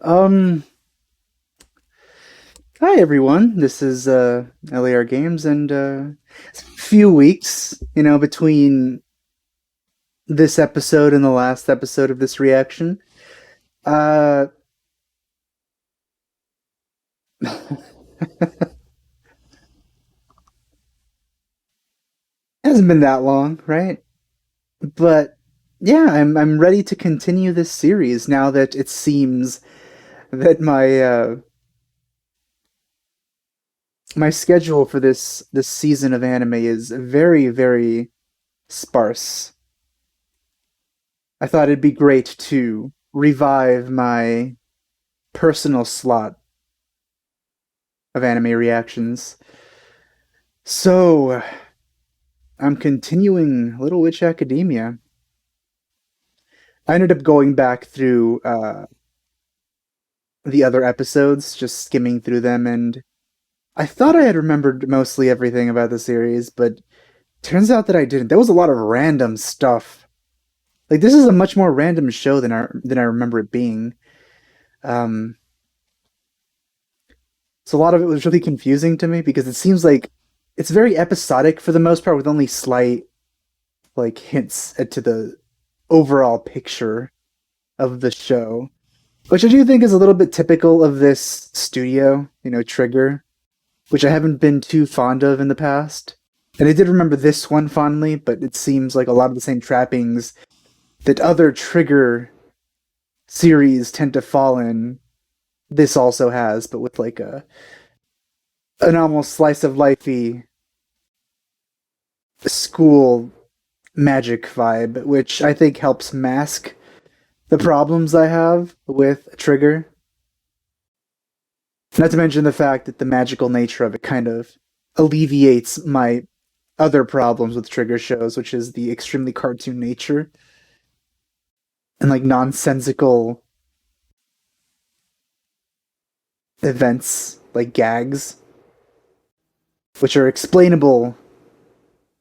Um, Hi everyone. This is LAR Games, and it's a few weeks, between this episode and the last episode of this reaction. Uh, hasn't been that long, right? But yeah, I'm ready to continue this series now that it seems that my schedule for this season of anime is very, very sparse. I thought it'd be great to revive my personal slot of anime reactions. So, I'm continuing Little Witch Academia. I ended up going back through the other episodes, just skimming through them, and I thought I had remembered mostly everything about the series, but turns out that I didn't. There was a lot of random stuff. Like this is a much more random show than I remember it being. Um, so a lot of it was really confusing to me because it seems like it's very episodic for the most part, with only slight like hints to the overall picture of the show, which I do think is a little bit typical of this studio, Trigger, which I haven't been too fond of in the past. And I did remember this one fondly, but it seems like a lot of the same trappings that other Trigger series tend to fall in. This also has, but with like a an almost slice of lifey school magic vibe, which I think helps mask the problems I have with Trigger. Not to mention the fact that the magical nature of it kind of alleviates my other problems with Trigger shows, which is the extremely cartoon nature and like nonsensical events like gags, which are explainable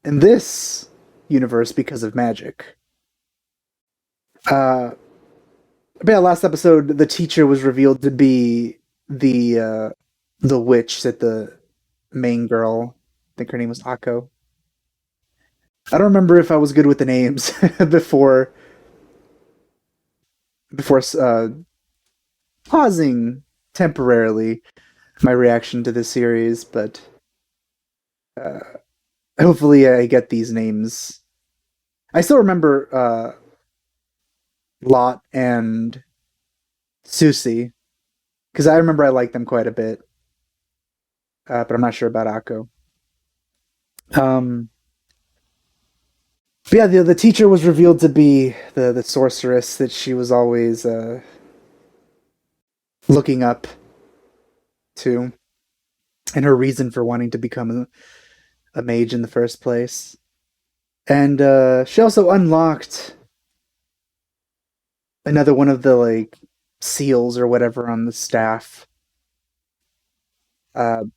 in this universe because of magic. Uh, but yeah, last episode, the teacher was revealed to be the witch that the main girl, I think her name was Akko. I don't remember if I was good with the names before pausing temporarily my reaction to this series, but uh, hopefully I get these names. I still remember Lot and Susie because I remember I liked them quite a bit, but I'm not sure about Akko. Um, but yeah, the teacher was revealed to be the sorceress that she was always looking up to, and her reason for wanting to become a mage in the first place. And she also unlocked another one of the like seals or whatever on the staff.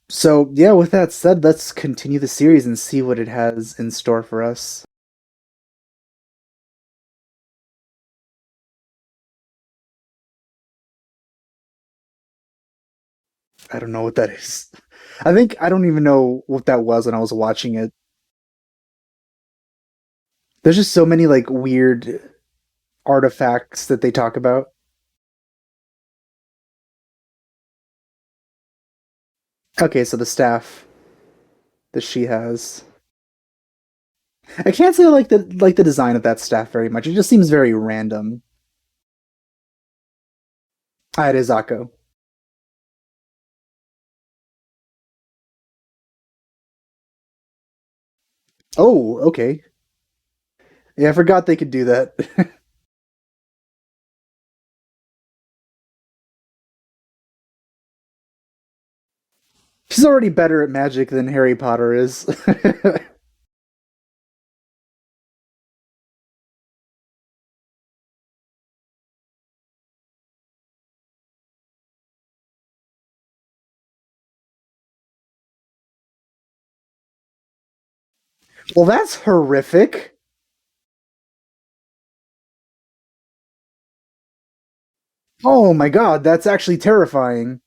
So yeah, with that said, let's continue the series and see what it has in store for us. I don't know what that is. I think I don't even know what that was when I was watching it. There's just so many like weird artifacts that they talk about. Okay, so the staff that she has. I can't say I like the design of that staff very much. It just seems very random. Ah, it is Akko. Oh, okay. Yeah, I forgot they could do that. She's already better at magic than Harry Potter is. Well, that's horrific. Oh my god, that's actually terrifying.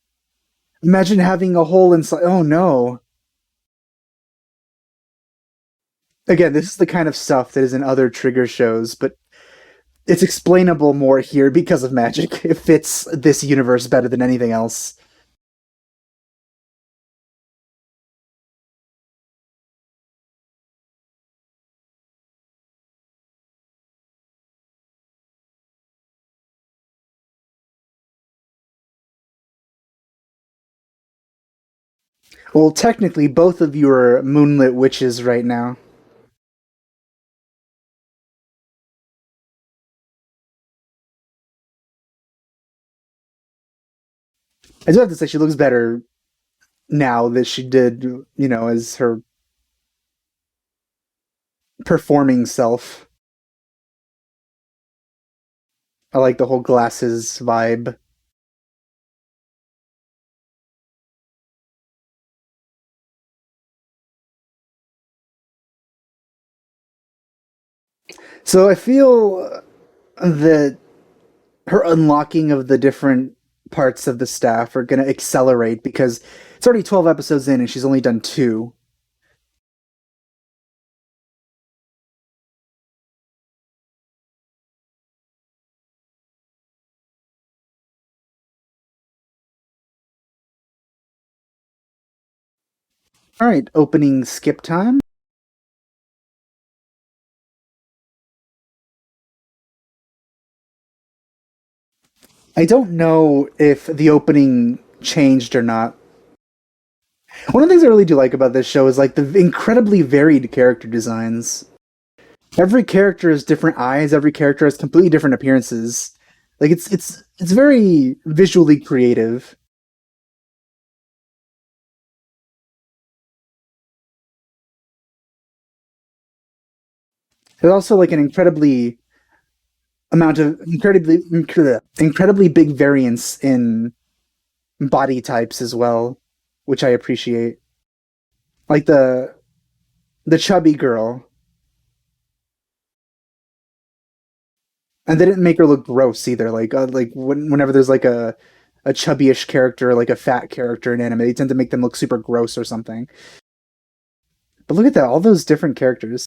Imagine having a hole inside. Oh no. Again, this is the kind of stuff that is in other trigger shows, but it's explainable more here because of magic. It fits this universe better than anything else. Well, technically, both of you are moonlit witches right now. I do have to say, she looks better now that she did, as her performing self. I like the whole glasses vibe. So I feel that her unlocking of the different parts of the staff are going to accelerate because it's already 12 episodes in and she's only done two. All right, opening skip time. I don't know if the opening changed or not. One of the things I really do like about this show is like the incredibly varied character designs. Every character has different eyes, every character has completely different appearances. Like it's very visually creative. There's also like an incredibly big variance in body types as well, which I appreciate. Like the chubby girl, and they didn't make her look gross either. Like whenever there's like a chubbyish character, like a fat character in anime, they tend to make them look super gross or something. But look at that, all those different characters.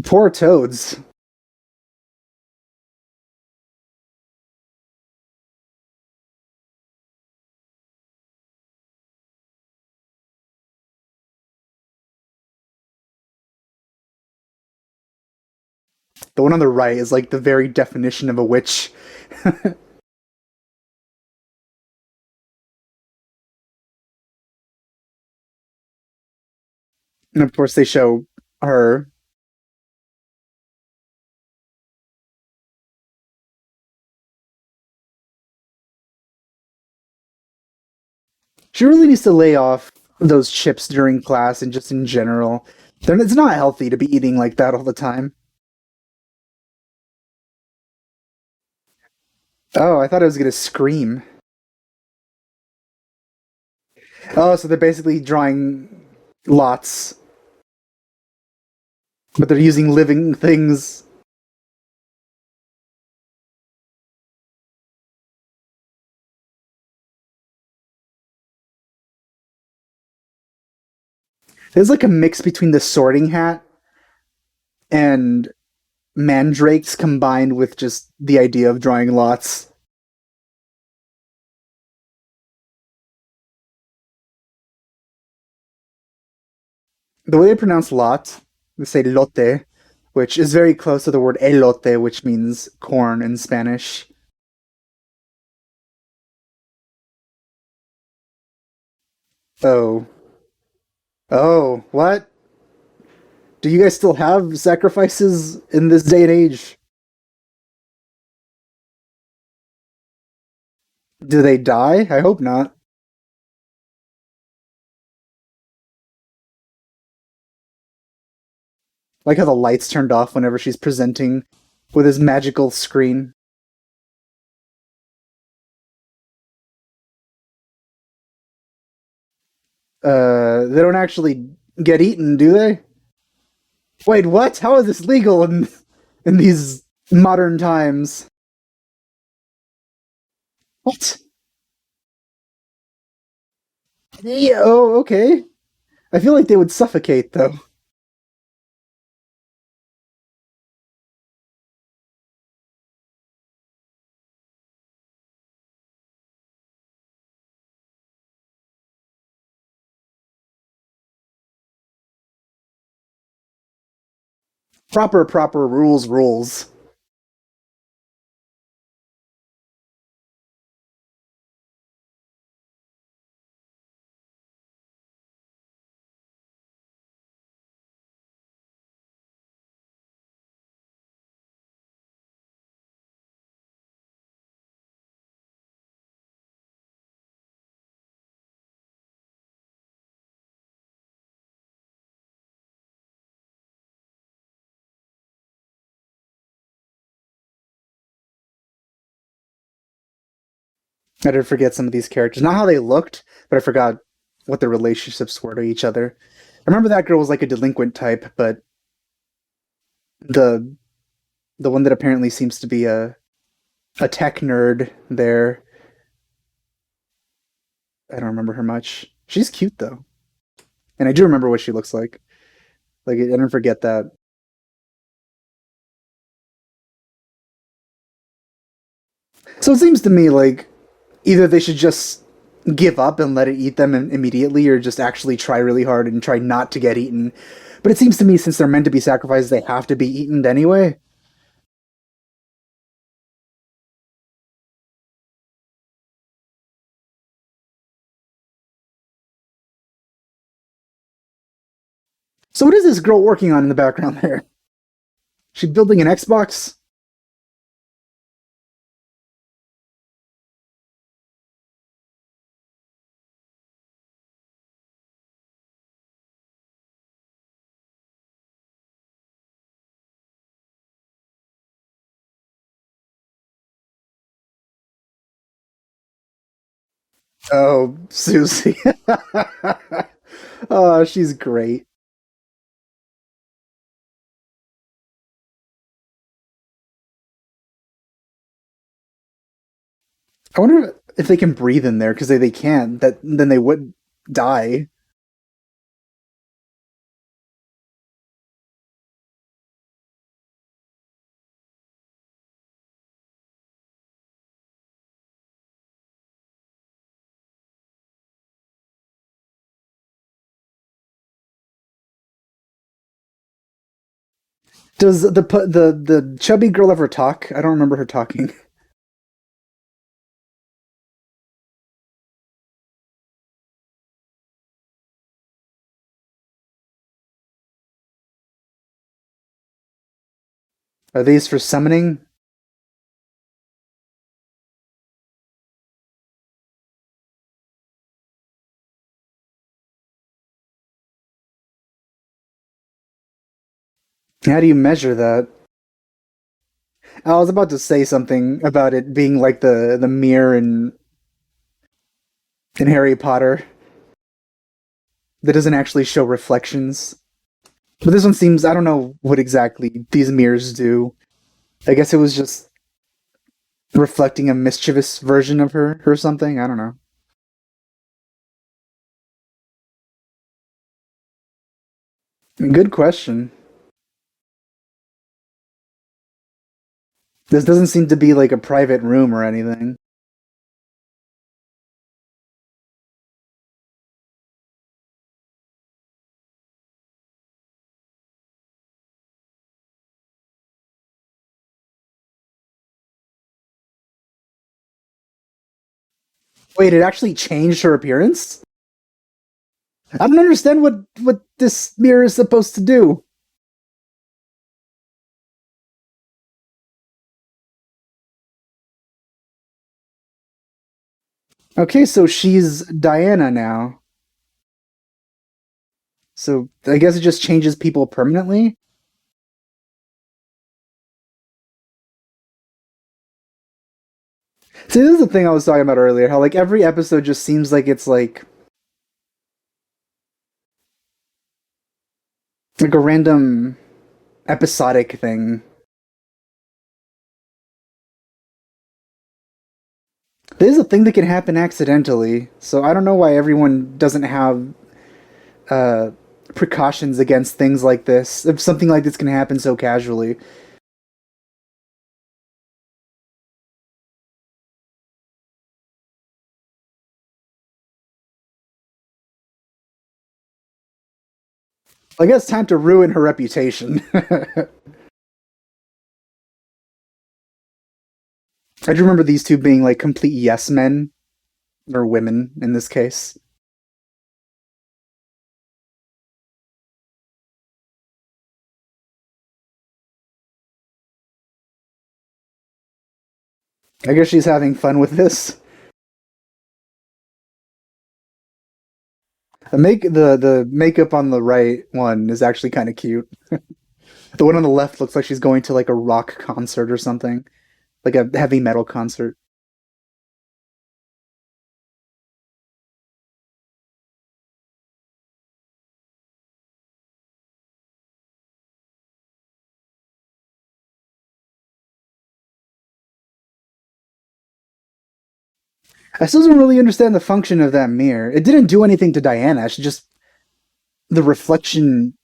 Poor toads. The one on the right is like the very definition of a witch. And of course, they show her. She really needs to lay off those chips during class and just in general. It's not healthy to be eating like that all the time. Oh, I thought I was gonna scream. Oh, so they're basically drawing lots, but they're using living things. There's like a mix between the sorting hat and mandrakes combined with just the idea of drawing lots. The way they pronounce lot, they say lote, which is very close to the word elote, which means corn in Spanish. Oh. Oh, what? Do you guys still have sacrifices in this day and age? Do they die? I hope not. Like how the lights turned off whenever she's presenting with his magical screen. They don't actually get eaten, do they? Wait, what? How is this legal in these modern times? What? Yeah, oh, okay. I feel like they would suffocate though. Proper rules. I did forget some of these characters. Not how they looked, but I forgot what their relationships were to each other. I remember that girl was like a delinquent type, but the the one that apparently seems to be a tech nerd there, I don't remember her much. She's cute though, and I do remember what she looks like. Like I didn't forget that. So it seems to me like either they should just give up and let it eat them immediately, or just actually try really hard and try not to get eaten. But it seems to me since they're meant to be sacrificed, they have to be eaten anyway. So what is this girl working on in the background there? She building an Xbox? Oh, Susie. Oh, she's great. I wonder if they can breathe in there because they can. That then they would die. Does the chubby girl ever talk? I don't remember her talking. Are these for summoning? How do you measure that? I was about to say something about it being like the mirror in Harry Potter that doesn't actually show reflections. But this one seems I don't know what exactly these mirrors do. I guess it was just reflecting a mischievous version of her or something. I don't know. Good question. This doesn't seem to be like a private room or anything. Wait, it actually changed her appearance? I don't understand what this mirror is supposed to do. Okay, so she's Diana now. So I guess it just changes people permanently. See, this is the thing I was talking about earlier. How like every episode just seems like it's like Like a random episodic thing. This is a thing that can happen accidentally, so I don't know why everyone doesn't have uh, precautions against things like this. If something like this can happen so casually, I guess time to ruin her reputation. I do remember these two being like complete yes men or women in this case. I guess she's having fun with this. The makeup on the right one is actually kind of cute. The one on the left looks like she's going to like a rock concert or something, like a heavy metal concert. I still don't really understand the function of that mirror. It didn't do anything to Diana. She just the reflection.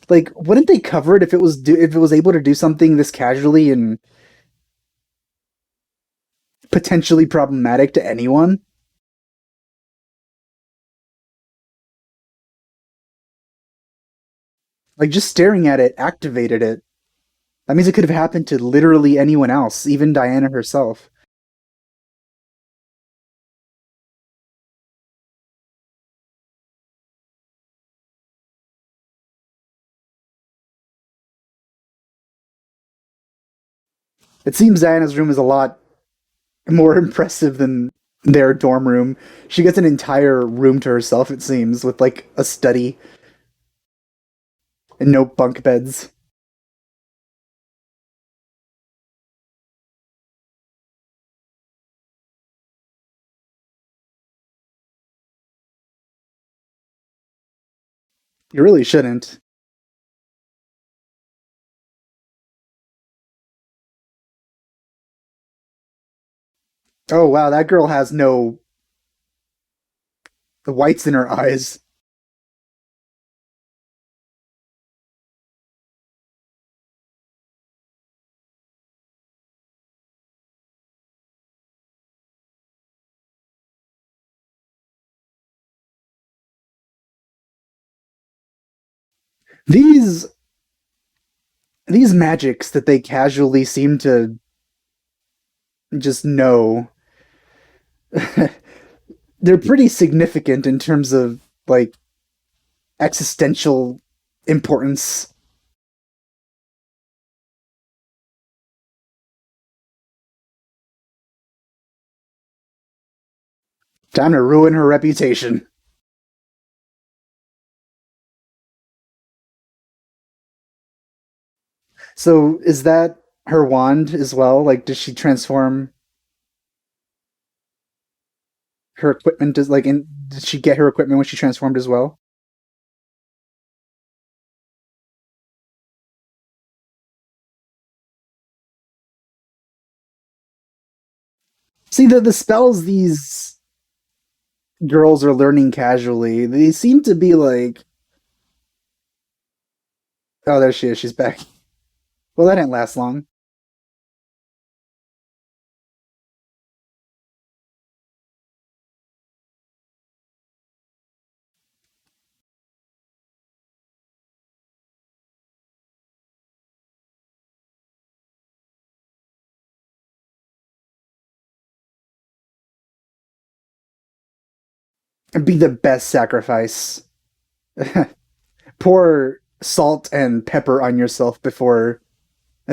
Like, wouldn't they cover it if it was able to do something this casually and potentially problematic to anyone? Like, just staring at it activated it. That means it could have happened to literally anyone else, even Diana herself. It seems Diana's room is a lot more impressive than their dorm room. She gets an entire room to herself, it seems, with like a study and no bunk beds. You really shouldn't. Oh wow, that girl has no the whites in her eyes. These these magics that they casually seem to just know, they're pretty significant in terms of like existential importance. Time to ruin her reputation. So is that her wand as well? Like, does she transform her equipment? Does like, in did she get her equipment when she transformed as well? See the spells these girls are learning casually. They seem to be like, oh, there she is. She's back. Well, that didn't last long. It'd be the best sacrifice. Pour salt and pepper on yourself before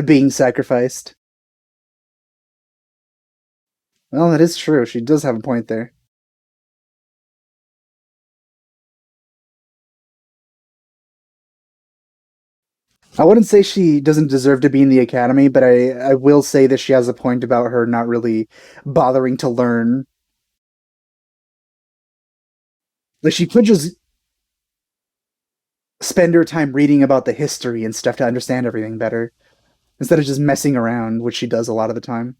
being sacrificed. Well, that is true. She does have a point there. I wouldn't say she doesn't deserve to be in the academy, but I will say that she has a point about her not really bothering to learn. Like she could just spend her time reading about the history and stuff to understand everything better instead of just messing around, which she does a lot of the time.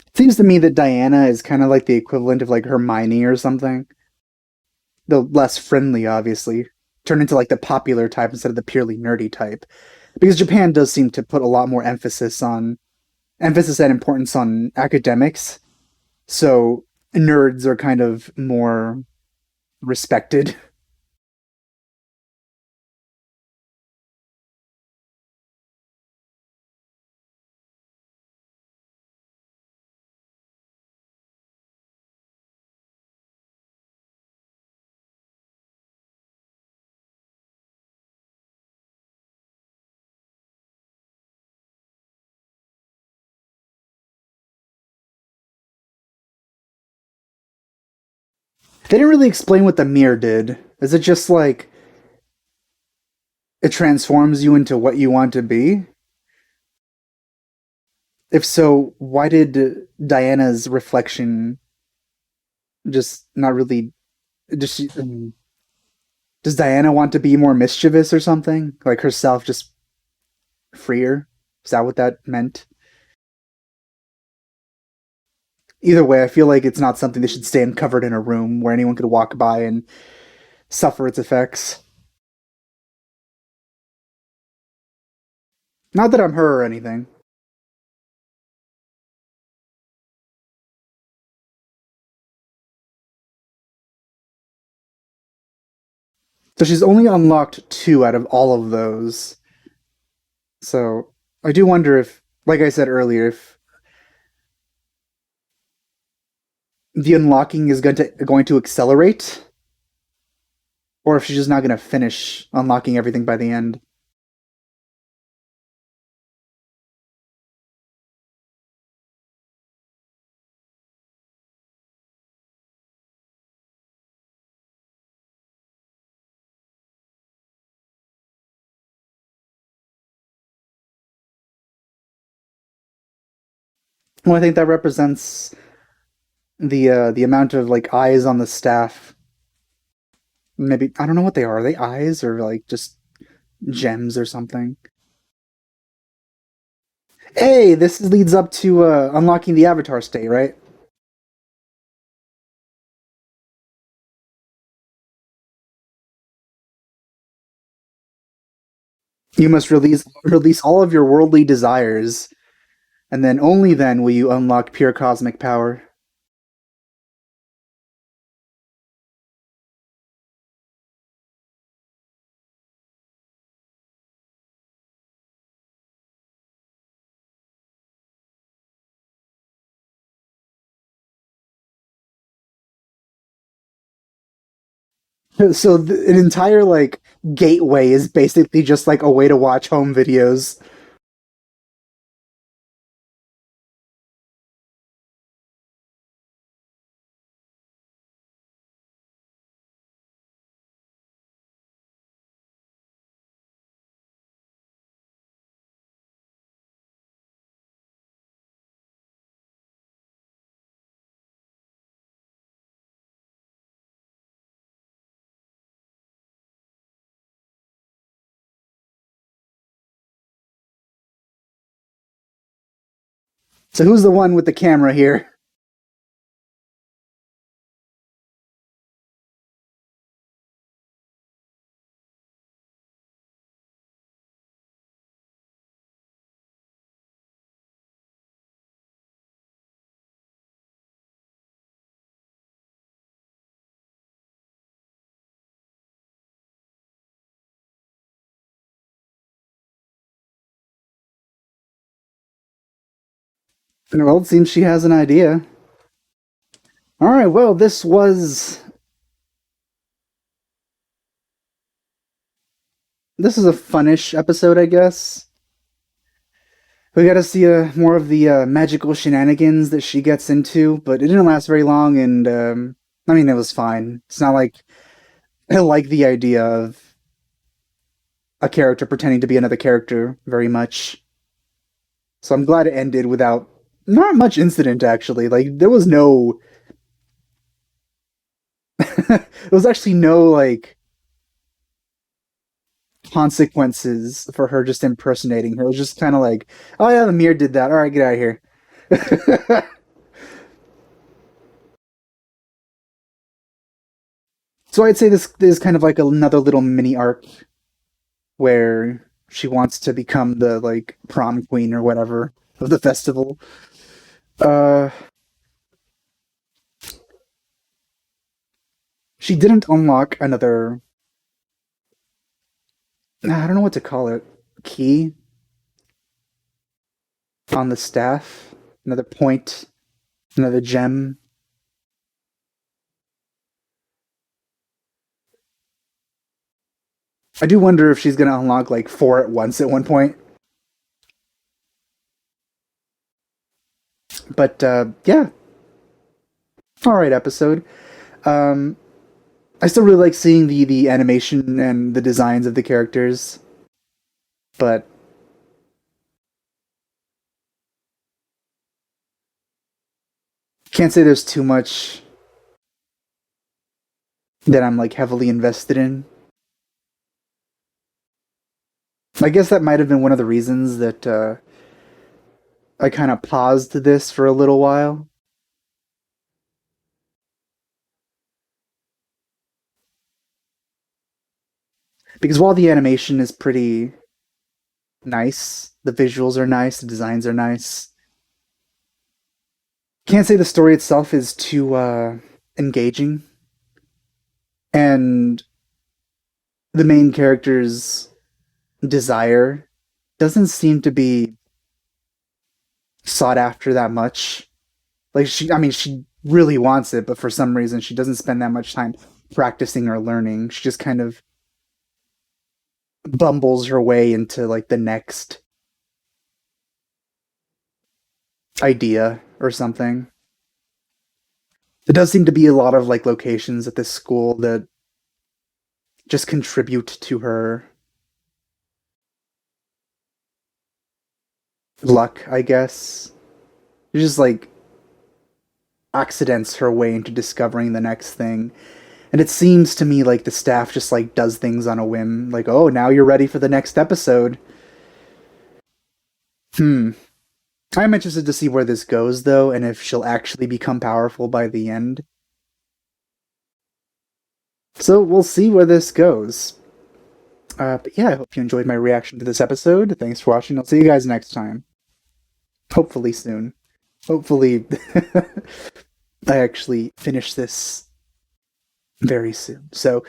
It seems to me that Diana is kind of like the equivalent of like Hermione or something, though less friendly, obviously. Turn into like the popular type instead of the purely nerdy type, because Japan does seem to put a lot more emphasis and importance on academics. So nerds are kind of more respected. They didn't really explain what the mirror did. Is it just like it transforms you into what you want to be? If so, why did Diana's reflection just not really? Does she? Does Diana want to be more mischievous or something? Like herself, just freer? Is that what that meant? Either way, I feel like it's not something that should stay uncovered in a room where anyone could walk by and suffer its effects. Not that I'm her or anything. So she's only unlocked two out of all of those. So I do wonder if, like I said earlier, if the unlocking is going to accelerate, or if she's just not going to finish unlocking everything by the end. Well, I think that represents the amount of like eyes on the staff. Maybe I don't know what they are. Are they eyes or like just gems or something? Hey, this leads up to unlocking the avatar state, right? You must release all of your worldly desires, and then only then will you unlock pure cosmic power. So an entire like gateway is basically just like a way to watch home videos. So who's the one with the camera here? Well, it seems she has an idea. All right, well, this is a funnish episode, I guess. We got to see more of the magical shenanigans that she gets into, but it didn't last very long, and I mean, it was fine. It's not like I like the idea of a character pretending to be another character very much. So I'm glad it ended without not much incident actually. Like there was no there was actually no like consequences for her just impersonating her. It was just kind of like, oh yeah, the mirror did that. All right, get out of here. So I'd say this is kind of like another little mini arc where she wants to become the like prom queen or whatever of the festival. Uh, she didn't unlock another. I don't know what to call it. Key on the staff. Another point. Another gem. I do wonder if she's gonna unlock like four at once at one point. But yeah, all right episode. Um, I still really like seeing the animation and the designs of the characters, but can't say there's too much that I'm like heavily invested in. I guess that might have been one of the reasons that I kind of paused this for a little while because while the animation is pretty nice, the visuals are nice, the designs are nice. Can't say the story itself is too engaging, and the main character's desire doesn't seem to be sought after that much. Like I mean, she really wants it, but for some reason, she doesn't spend that much time practicing or learning. She just kind of bumbles her way into like the next idea or something. There does seem to be a lot of like locations at this school that just contribute to her luck, I guess. She just like accidents her way into discovering the next thing. And it seems to me like the staff just like does things on a whim, like, oh, now you're ready for the next episode. Hmm. I'm interested to see where this goes though, and if she'll actually become powerful by the end. So we'll see where this goes. But yeah, I hope you enjoyed my reaction to this episode. Thanks for watching. I'll see you guys next time. Hopefully soon. Hopefully, I actually finish this very soon. So,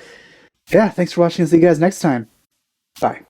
yeah, thanks for watching. I'll see you guys next time. Bye.